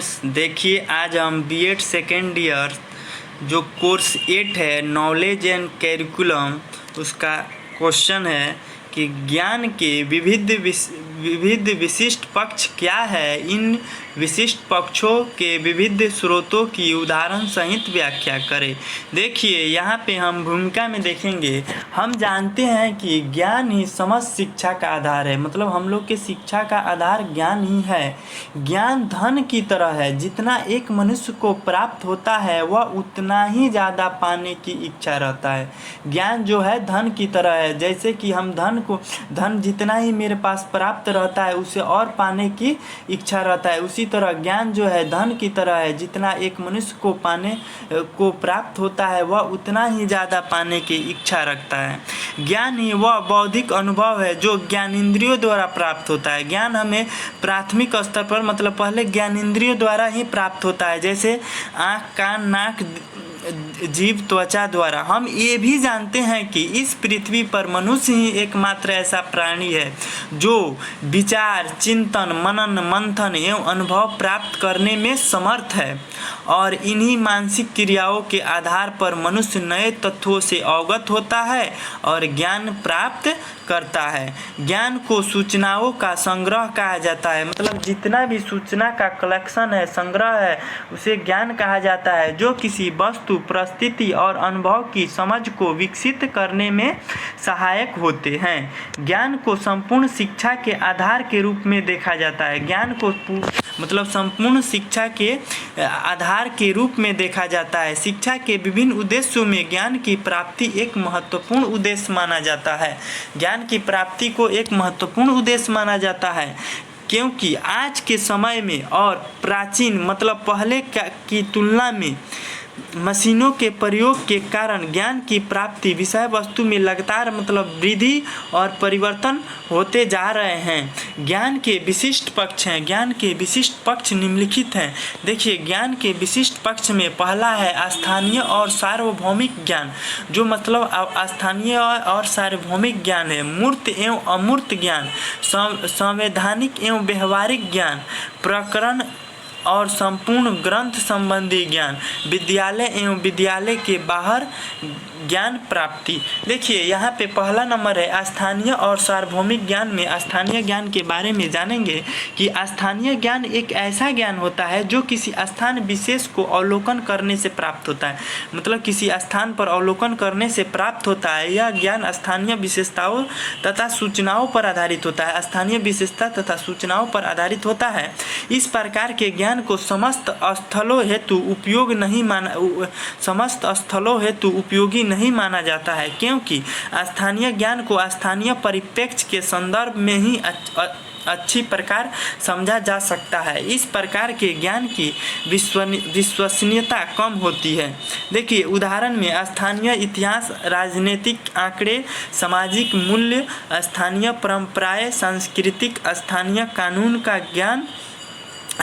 Students, देखिए आज हम बीएड सेकेंड ईयर जो कोर्स 8 है नॉलेज एंड कैरिकुलम, उसका क्वेश्चन है कि ज्ञान के विविध विशिष्ट पक्ष क्या है। इन विशिष्ट पक्षों के विविध स्रोतों की उदाहरण सहित व्याख्या करें। देखिए यहाँ पे हम भूमिका में देखेंगे, हम जानते हैं कि ज्ञान ही समस्त शिक्षा का आधार है। मतलब हम लोग के शिक्षा का आधार ज्ञान ही है। ज्ञान धन की तरह है, जितना एक मनुष्य को प्राप्त होता है वह उतना ही ज़्यादा पाने की इच्छा रहता है। ज्ञान जो है धन की तरह है, जैसे कि हम धन जितना ही मेरे पास प्राप्त रहता है उसे और पाने की इच्छा रहता है। उसी तरह ज्ञान जो है धन की तरह है, जितना एक मनुष्य को प्राप्त होता है वह उतना ही ज़्यादा पाने की इच्छा रखता है। ज्ञान ही वह बौद्धिक अनुभव है जो ज्ञानेंद्रियों द्वारा प्राप्त होता है। ज्ञान हमें प्राथमिक स्तर पर मतलब पहले ज्ञानेंद्रियों द्वारा ही प्राप्त होता है, जैसे आँख, कान, नाक, जीभ, त्वचा द्वारा। हम ये भी जानते हैं कि इस पृथ्वी पर मनुष्य ही एकमात्र ऐसा प्राणी है जो विचार, चिंतन, मनन, मंथन एवं अनुभव प्राप्त करने में समर्थ है, और इन्हीं मानसिक क्रियाओं के आधार पर मनुष्य नए तत्वों से अवगत होता है और ज्ञान प्राप्त करता है। ज्ञान को सूचनाओं का संग्रह कहा जाता है। मतलब जितना भी सूचना का कलेक्शन है, संग्रह है, उसे ज्ञान कहा जाता है, जो किसी वस्तु, परिस्थिति और अनुभव की समझ को विकसित करने में सहायक होते हैं। ज्ञान को संपूर्ण शिक्षा के आधार के रूप में देखा जाता है। ज्ञान को मतलब संपूर्ण शिक्षा के आधार के रूप में देखा जाता है। शिक्षा के विभिन्न उद्देश्यों में ज्ञान की प्राप्ति एक महत्वपूर्ण उद्देश्य माना जाता है। ज्ञान की प्राप्ति को एक महत्वपूर्ण उद्देश्य माना जाता है, क्योंकि आज के समय में और प्राचीन मतलब पहले की तुलना में मशीनों के प्रयोग के कारण ज्ञान की प्राप्ति विषय वस्तु में लगातार मतलब वृद्धि और परिवर्तन होते जा रहे हैं। ज्ञान के विशिष्ट पक्ष हैं। ज्ञान के विशिष्ट पक्ष निम्नलिखित हैं। देखिए, ज्ञान के विशिष्ट पक्ष में पहला है स्थानीय और सार्वभौमिक ज्ञान, जो मतलब स्थानीय और सार्वभौमिक ज्ञान है। मूर्त एवं अमूर्त ज्ञान, संवैधानिक एवं व्यवहारिक ज्ञान, प्रकरण और संपूर्ण ग्रंथ संबंधी ज्ञान, विद्यालय एवं विद्यालय के बाहर ज्ञान प्राप्ति। देखिए यहाँ पे पहला नंबर है स्थानीय और सार्वभौमिक ज्ञान में स्थानीय ज्ञान के बारे में जानेंगे कि स्थानीय ज्ञान एक ऐसा ज्ञान होता है जो किसी स्थान विशेष को अवलोकन करने से प्राप्त होता है। मतलब किसी स्थान पर अवलोकन करने से प्राप्त होता है। यह ज्ञान स्थानीय विशेषताओं तथा सूचनाओं पर आधारित होता है। स्थानीय विशेषता तथा सूचनाओं पर आधारित होता है। इस प्रकार के ज्ञान को समस्त स्थलों हेतु उपयोगी नहीं माना जाता है, क्योंकि स्थानीय ज्ञान को स्थानीय परिप्रेक्ष्य के संदर्भ में ही अच्छी प्रकार समझा जा सकता है। इस प्रकार के ज्ञान की विश्वसनीयता कम होती है। देखिए उदाहरण में स्थानीय इतिहास, राजनीतिक आंकड़े, सामाजिक मूल्य, स्थानीय परंपराएं, सांस्कृतिक, स्थानीय कानून का ज्ञान,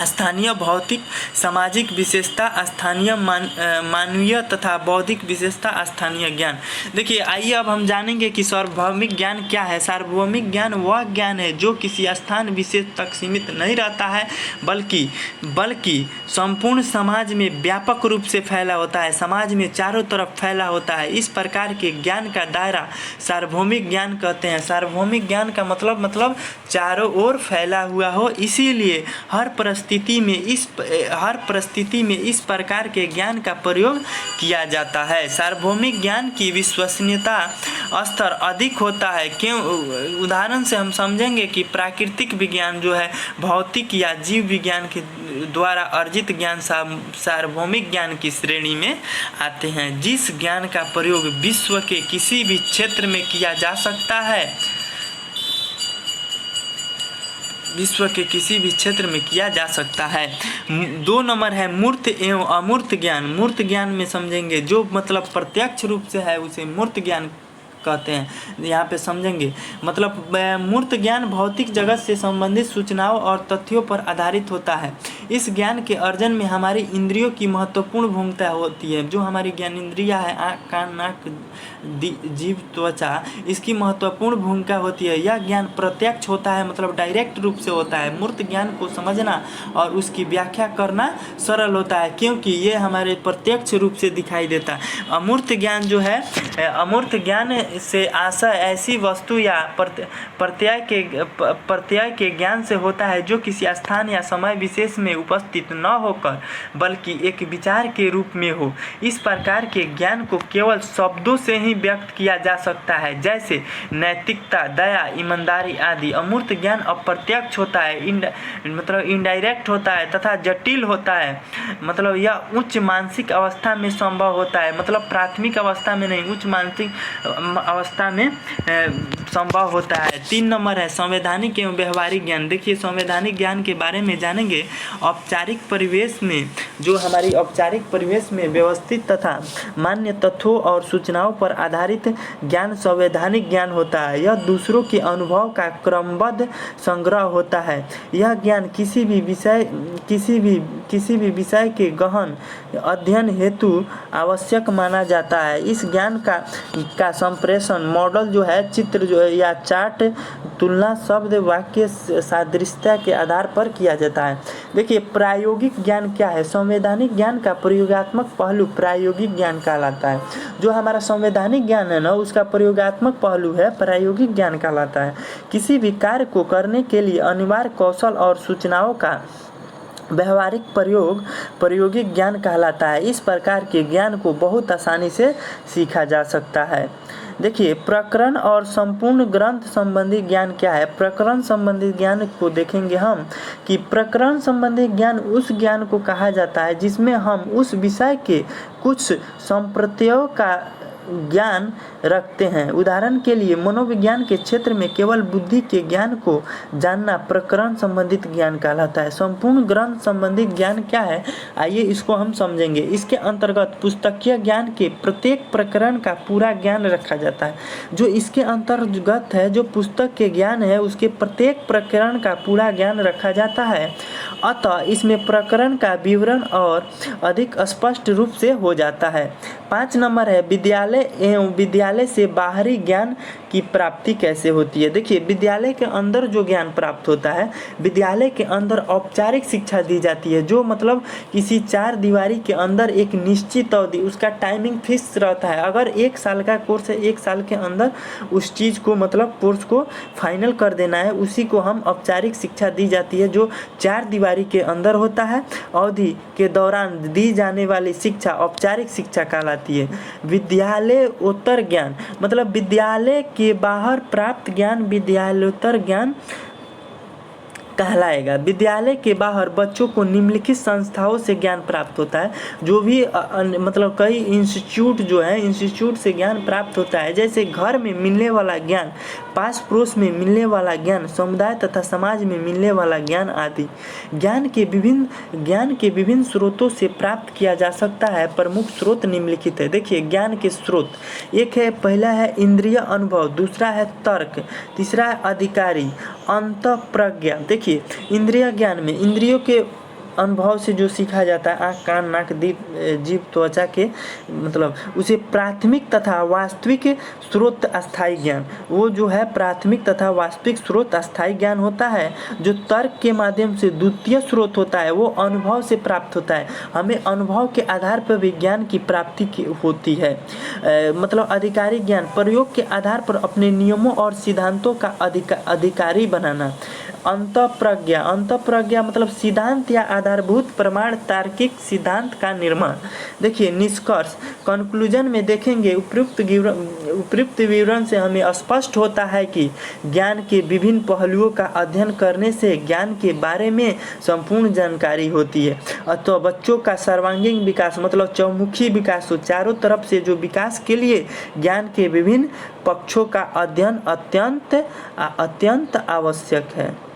स्थानीय भौतिक सामाजिक विशेषता, स्थानीय मानवीय तथा बौद्धिक विशेषता, स्थानीय ज्ञान। देखिए आइए अब हम जानेंगे कि सार्वभौमिक ज्ञान क्या है। सार्वभौमिक ज्ञान वह ज्ञान है जो किसी स्थान विशेष तक सीमित नहीं रहता है, बल्कि संपूर्ण समाज में व्यापक रूप से फैला होता है, समाज में चारों तरफ फैला होता है। इस प्रकार के ज्ञान का दायरा सार्वभौमिक ज्ञान कहते हैं। सार्वभौमिक ज्ञान का मतलब चारों ओर फैला हुआ हो, इसीलिए हर परिस्थिति में इस प्रकार के ज्ञान का प्रयोग किया जाता है। सार्वभौमिक ज्ञान की विश्वसनीयता स्तर अधिक होता है। क्यों? उदाहरण से हम समझेंगे कि प्राकृतिक विज्ञान जो है भौतिक या जीव विज्ञान के द्वारा अर्जित ज्ञान सार्वभौमिक ज्ञान की श्रेणी में आते हैं। जिस ज्ञान का प्रयोग विश्व के किसी भी क्षेत्र में किया जा सकता है, विश्व के किसी भी क्षेत्र में किया जा सकता है। 2 नंबर है मूर्त एवं अमूर्त ज्ञान। मूर्त ज्ञान में समझेंगे जो मतलब प्रत्यक्ष रूप से है उसे मूर्त ज्ञान कहते हैं। यहाँ पे समझेंगे मतलब मूर्त ज्ञान भौतिक जगत से संबंधित सूचनाओं और तथ्यों पर आधारित होता है। इस ज्ञान के अर्जन में हमारी इंद्रियों की महत्वपूर्ण भूमिका होती है। जो हमारी ज्ञानेंद्रियाँ है, आँख, कान, नाक, जीभ, त्वचा, इसकी महत्वपूर्ण भूमिका होती है। यह ज्ञान प्रत्यक्ष होता है, मतलब डायरेक्ट रूप से होता है। मूर्त ज्ञान को समझना और उसकी व्याख्या करना सरल होता है, क्योंकि ये हमारे प्रत्यक्ष रूप से दिखाई देता है। अमूर्त ज्ञान जो है, अमूर्त ज्ञान से आशय ऐसी वस्तु या प्रत्यय के ज्ञान से होता है जो किसी स्थान या समय विशेष में उपस्थित न होकर बल्कि एक विचार के रूप में हो। इस प्रकार के ज्ञान को केवल शब्दों से ही व्यक्त किया जा सकता है, जैसे नैतिकता, दया, ईमानदारी आदि। अमूर्त ज्ञान अप्रत्यक्ष होता है, मतलब इनडायरेक्ट होता है तथा जटिल होता है। मतलब यह उच्च मानसिक अवस्था में संभव होता है, मतलब प्राथमिक अवस्था में नहीं, उच्च मानसिक अवस्था में संभव होता है। 3 नंबर है संवैधानिक एवं व्यवहारिक ज्ञान। देखिए संवैधानिक ज्ञान के बारे में जानेंगे। औपचारिक परिवेश में, जो हमारी औपचारिक परिवेश में व्यवस्थित तथा मान्य तथ्यों और सूचनाओं पर आधारित ज्ञान संवैधानिक ज्ञान होता है। यह दूसरों के अनुभव का क्रमबद्ध संग्रह होता है। यह ज्ञान किसी भी विषय के गहन अध्ययन हेतु आवश्यक माना जाता है। इस ज्ञान का संप्रेषण मॉडल जो है, चित्र जो है या चार्ट, तुलना, शब्द, वाक्य, सादृश्यता के आधार पर किया जाता है। देखिए प्रायोगिक ज्ञान क्या है? संवैधानिक ज्ञान का प्रयोगात्मक पहलू प्रायोगिक ज्ञान कहलाता है। जो हमारा संवैधानिक ज्ञान है ना, उसका प्रयोगात्मक पहलू है प्रायोगिक ज्ञान कहलाता है। किसी भी कार्य को करने के लिए अनिवार्य कौशल और सूचनाओं का व्यवहारिक प्रयोग प्रायोगिक ज्ञान कहलाता है। इस प्रकार के ज्ञान को बहुत आसानी से सीखा जा सकता है। देखिए प्रकरण और संपूर्ण ग्रंथ संबंधी ज्ञान क्या है? प्रकरण संबंधी ज्ञान को देखेंगे हम कि प्रकरण संबंधी ज्ञान उस ज्ञान को कहा जाता है जिसमें हम उस विषय के कुछ संप्रत्ययों का ज्ञान रखते हैं। उदाहरण के लिए मनोविज्ञान के क्षेत्र में केवल बुद्धि के ज्ञान को जानना प्रकरण संबंधित ज्ञान कहलाता है। संपूर्ण ग्रंथ संबंधित ज्ञान क्या है, आइए इसको हम समझेंगे। इसके अंतर्गत पुस्तकीय ज्ञान के प्रत्येक प्रकरण का पूरा ज्ञान रखा जाता है। जो इसके अंतर्गत है, जो पुस्तक के ज्ञान है, उसके प्रत्येक प्रकरण का पूरा ज्ञान रखा जाता है। अतः इसमें प्रकरण का विवरण और अधिक स्पष्ट रूप से हो जाता है। 5 नंबर है विद्यालय एवं विद्यालय से बाहरी ज्ञान की प्राप्ति कैसे होती है। देखिए विद्यालय के अंदर जो ज्ञान प्राप्त होता है, विद्यालय के अंदर औपचारिक शिक्षा दी जाती है, जो मतलब किसी 4 दीवारी के अंदर एक निश्चित अवधि, उसका टाइमिंग फिक्स रहता है। अगर 1 साल का कोर्स है, 1 साल के अंदर उस चीज़ को मतलब कोर्स को फाइनल कर देना है, उसी को हम औपचारिक शिक्षा दी जाती है, जो 4 दीवारी के अंदर होता है। अवधि के दौरान दी जाने वाली शिक्षा औपचारिक शिक्षा कहलाती है। विद्यालयोत्तर ज्ञान मतलब विद्यालय के बाहर प्राप्त ज्ञान विद्यालयोत्तर ज्ञान कहलाएगा। विद्यालय के बाहर बच्चों को निम्नलिखित संस्थाओं से ज्ञान प्राप्त होता है। जो भी मतलब कई इंस्टीट्यूट जो है, इंस्टीट्यूट से ज्ञान प्राप्त होता है, जैसे घर में मिलने वाला ज्ञान, पास पड़ोस में मिलने वाला ज्ञान, समुदाय तथा समाज में मिलने वाला ज्ञान आदि। ज्ञान के विभिन्न स्रोतों से प्राप्त किया जा सकता है। प्रमुख स्रोत निम्नलिखित है। देखिए ज्ञान के स्रोत एक है, पहला है इंद्रिय अनुभव, दूसरा है तर्क, तीसरा है अधिकारी, अंतःप्रज्ञा। देखिए इंद्रिय ज्ञान में इंद्रियों के अनुभव से जो सीखा जाता है, आँख, कान, नाक, जीभ, त्वचा के मतलब उसे प्राथमिक तथा वास्तविक स्रोत अस्थायी ज्ञान, वो जो है प्राथमिक तथा वास्तविक स्रोत अस्थायी ज्ञान होता है। जो तर्क के माध्यम से द्वितीय स्रोत होता है, वो अनुभव से प्राप्त होता है। हमें अनुभव के आधार पर भी ज्ञान की प्राप्ति होती है। मतलब अधिकारी ज्ञान प्रयोग के आधार पर अपने नियमों और सिद्धांतों का अधिकारी बनाना। अंतःप्रज्ञा मतलब सिद्धांत या आधारभूत प्रमाण, तार्किक सिद्धांत का निर्माण। देखिए निष्कर्ष कंक्लूजन में देखेंगे, उपयुक्त विवरण से हमें स्पष्ट होता है कि ज्ञान के विभिन्न पहलुओं का अध्ययन करने से ज्ञान के बारे में संपूर्ण जानकारी होती है। अतः बच्चों का सर्वांगीण विकास मतलब चौमुखी विकास हो, चारों तरफ से जो विकास के लिए ज्ञान के विभिन्न पक्षों का अध्ययन अत्यंत आवश्यक है।